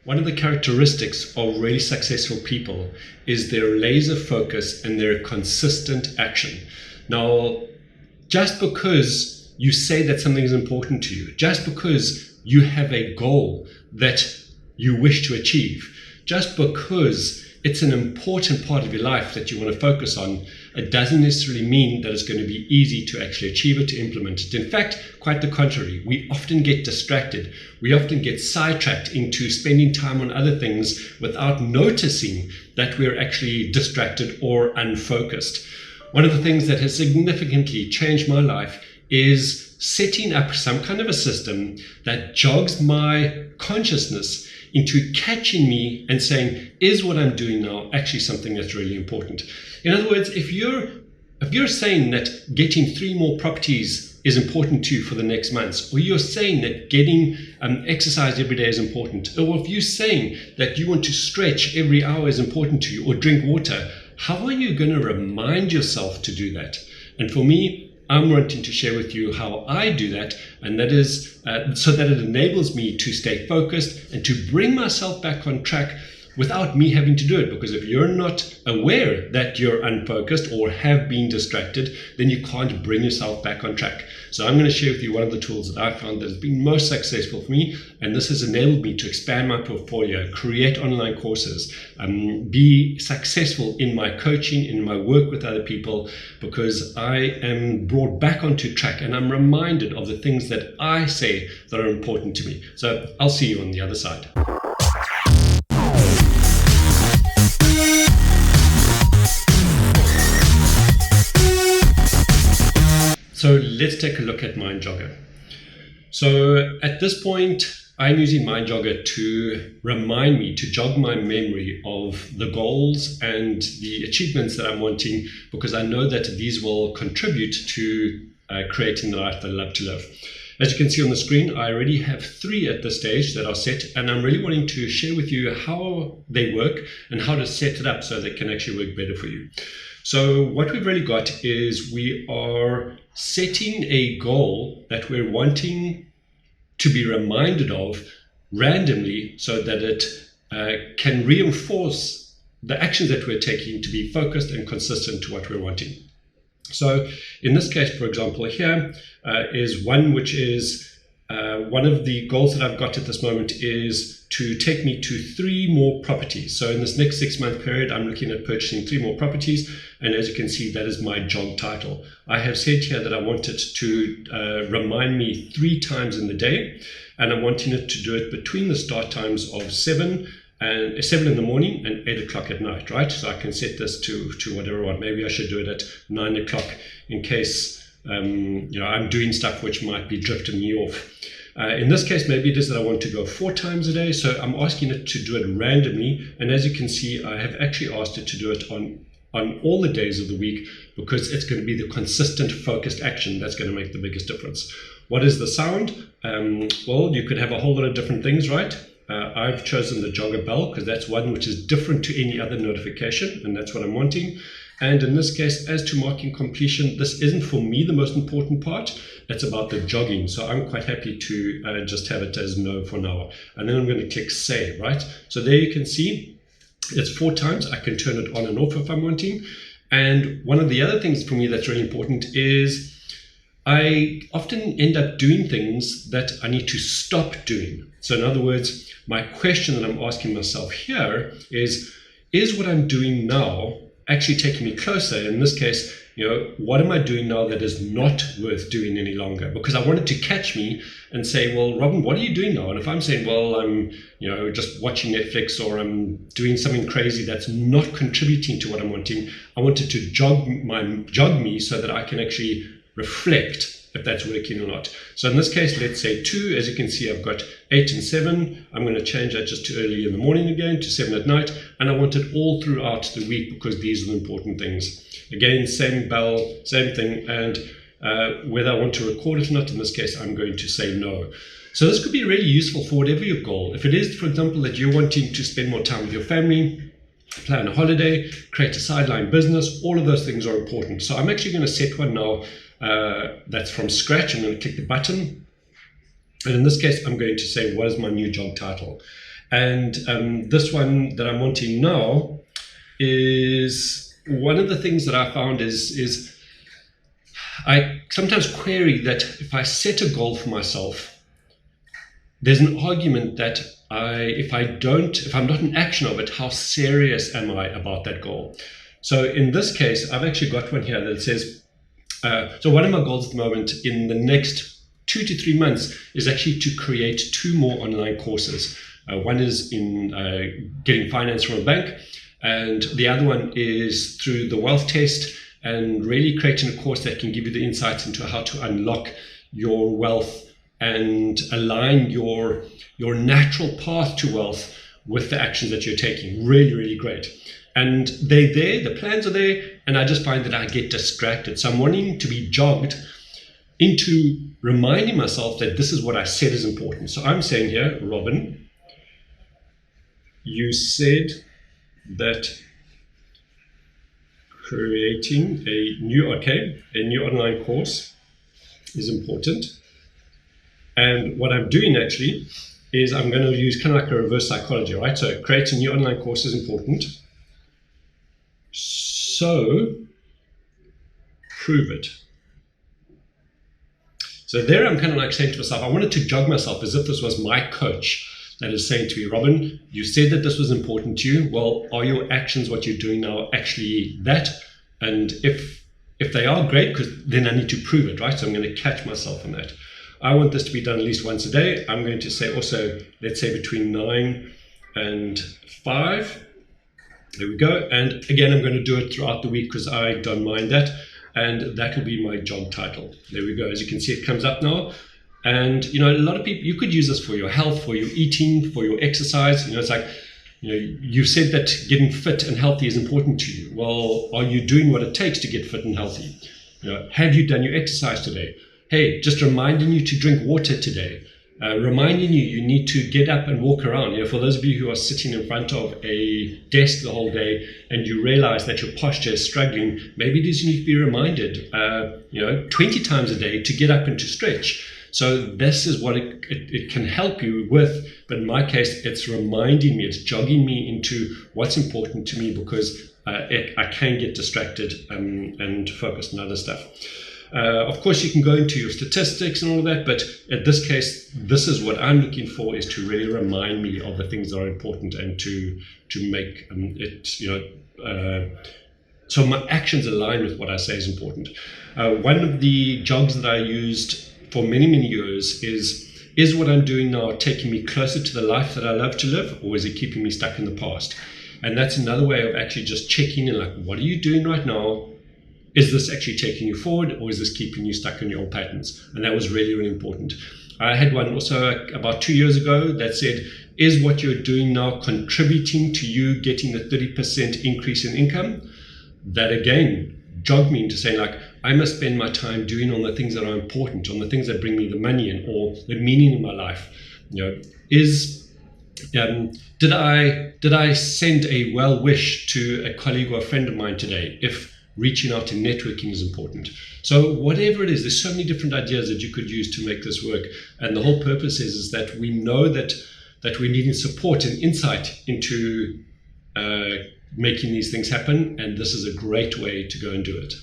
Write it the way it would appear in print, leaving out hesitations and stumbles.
One of the characteristics of really successful people is their laser focus and their consistent action. Now, just because you say that something is important to you, just because you have a goal that you wish to achieve, just because it's an important part of your life that you want to focus on, it doesn't necessarily mean that it's going to be easy to actually achieve it, to implement it. In fact, quite the contrary. We often get distracted. We often get sidetracked into spending time on other things without noticing that we're actually distracted or unfocused. One of the things that has significantly changed my life is setting up some kind of a system that jogs my consciousness into catching me and saying, is what I'm doing now actually something that's really important? In other words, if you're saying that getting 3 more properties is important to you for the next months, or you're saying that getting exercise every day is important, or if you're saying that you want to stretch every hour is important to you, or drink water, how are you going to remind yourself to do that? And for me, I'm wanting to share with you how I do that, and that is so that it enables me to stay focused and to bring myself back on track without me having to do it. Because if you're not aware that you're unfocused or have been distracted, then you can't bring yourself back on track. So I'm going to share with you one of the tools that I found that has been most successful for me, and this has enabled me to expand my portfolio, create online courses, be successful in my coaching, in my work with other people, because I am brought back onto track and I'm reminded of the things that I say that are important to me. So I'll see you on the other side. So let's take a look at MindJogger. So at this point, I'm using MindJogger to remind me, to jog my memory of the goals and the achievements that I'm wanting, because I know that these will contribute to creating the life that I love to live. As you can see on the screen, I already have 3 at this stage that are set, and I'm really wanting to share with you how they work and how to set it up so they can actually work better for you. So what we've really got is we are setting a goal that we're wanting to be reminded of randomly so that it can reinforce the actions that we're taking to be focused and consistent to what we're wanting. So in this case, for example, here is one which is one of the goals that I've got at this moment is to take me to 3 more properties. So in this next 6-month period, I'm looking at purchasing 3 more properties. And as you can see, that is my job title. I have said here that I want it to remind me 3 times in the day. And I'm wanting it to do it between the start times of 7 in the morning and 8 o'clock at night, right? So I can set this to whatever I want. Maybe I should do it at 9 o'clock in case I'm doing stuff which might be drifting me off. In this case, maybe it is that I want to go 4 times a day. So I'm asking it to do it randomly. And as you can see, I have actually asked it to do it on all the days of the week, because it's going to be the consistent focused action that's going to make the biggest difference. What is the sound? Well, you could have a whole lot of different things, right? I've chosen the jogger bell because that's one which is different to any other notification, and that's what I'm wanting. And in this case, as to marking completion, this isn't for me the most important part. It's about the jogging. So I'm quite happy to just have it as no for now. And then I'm going to click save, right? So there you can see it's 4 times. I can turn it on and off if I'm wanting. And one of the other things for me that's really important is I often end up doing things that I need to stop doing. So in other words, my question that I'm asking myself here is what I'm doing now actually taking me closer? In this case, what am I doing now that is not worth doing any longer? Because I wanted to catch me and say, well, Robin, what are you doing now? And if I'm saying, well, I'm, just watching Netflix, or I'm doing something crazy that's not contributing to what I'm wanting, I wanted to jog me so that I can actually reflect if that's working or not. So in this case, let's say 2. As you can see, I've got 8 and 7. I'm going to change that just to early in the morning again, to 7 at night. And I want it all throughout the week because these are the important things. Again, same bell, same thing. And whether I want to record it or not, in this case, I'm going to say no. So this could be really useful for whatever your goal. If it is, for example, that you're wanting to spend more time with your family, plan a holiday, create a sideline business, all of those things are important. So I'm actually going to set one now that's from scratch. I'm going to click the button. And in this case, I'm going to say, what is my new job title? And this one that I'm wanting now is one of the things that I found is I sometimes query that if I set a goal for myself, there's an argument that if I'm not in action of it, how serious am I about that goal? So in this case, I've actually got one here that says, so one of my goals at the moment in the next 2 to 3 months is actually to create 2 more online courses. One is in getting finance from a bank, and the other one is through the wealth test, and really creating a course that can give you the insights into how to unlock your wealth and align your natural path to wealth with the actions that you're taking. Really, really great. And they're there, the plans are there, and I just find that I get distracted. So I'm wanting to be jogged into reminding myself that this is what I said is important. So I'm saying here, Robin, you said that creating a new online course is important. And what I'm doing actually is I'm going to use kind of like a reverse psychology, right? So creating a new online course is important. So prove it. So there I'm kind of like saying to myself, I wanted to jog myself as if this was my coach that is saying to me, Robin, you said that this was important to you. Well, are your actions, what you're doing now, actually that? And if they are, great, because then I need to prove it, right? So I'm going to catch myself on that. I want this to be done at least once a day. I'm going to say also, let's say between 9 and 5. There we go. And again, I'm going to do it throughout the week because I don't mind that. And that will be my job title. There we go. As you can see, it comes up now. And, a lot of people, you could use this for your health, for your eating, for your exercise. It's like, you said that getting fit and healthy is important to you. Well, are you doing what it takes to get fit and healthy? Have you done your exercise today? Hey, just reminding you to drink water today. Reminding you need to get up and walk around. For those of you who are sitting in front of a desk the whole day and you realize that your posture is struggling, maybe you need to be reminded, 20 times a day to get up and to stretch. So this is what it can help you with. But in my case, it's reminding me, it's jogging me into what's important to me, because I can get distracted and focused on other stuff. Of course, you can go into your statistics and all of that, but in this case, this is what I'm looking for, is to really remind me of the things that are important and to make so my actions align with what I say is important. One of the jogs that I used for many, many years is what I'm doing now taking me closer to the life that I love to live, or is it keeping me stuck in the past? And that's another way of actually just checking in, like, what are you doing right now? Is this actually taking you forward, or is this keeping you stuck in your old patterns? And that was really, really important. I had one also about 2 years ago that said, is what you're doing now contributing to you getting the 30% increase in income? That again jogged me into saying, like, I must spend my time doing on the things that are important, on the things that bring me the money in, or the meaning in my life. Did I send a well wish to a colleague or a friend of mine today? If reaching out and networking is important. So whatever it is, there's so many different ideas that you could use to make this work. And the whole purpose is that we know that we're needing support and insight into making these things happen. And this is a great way to go and do it.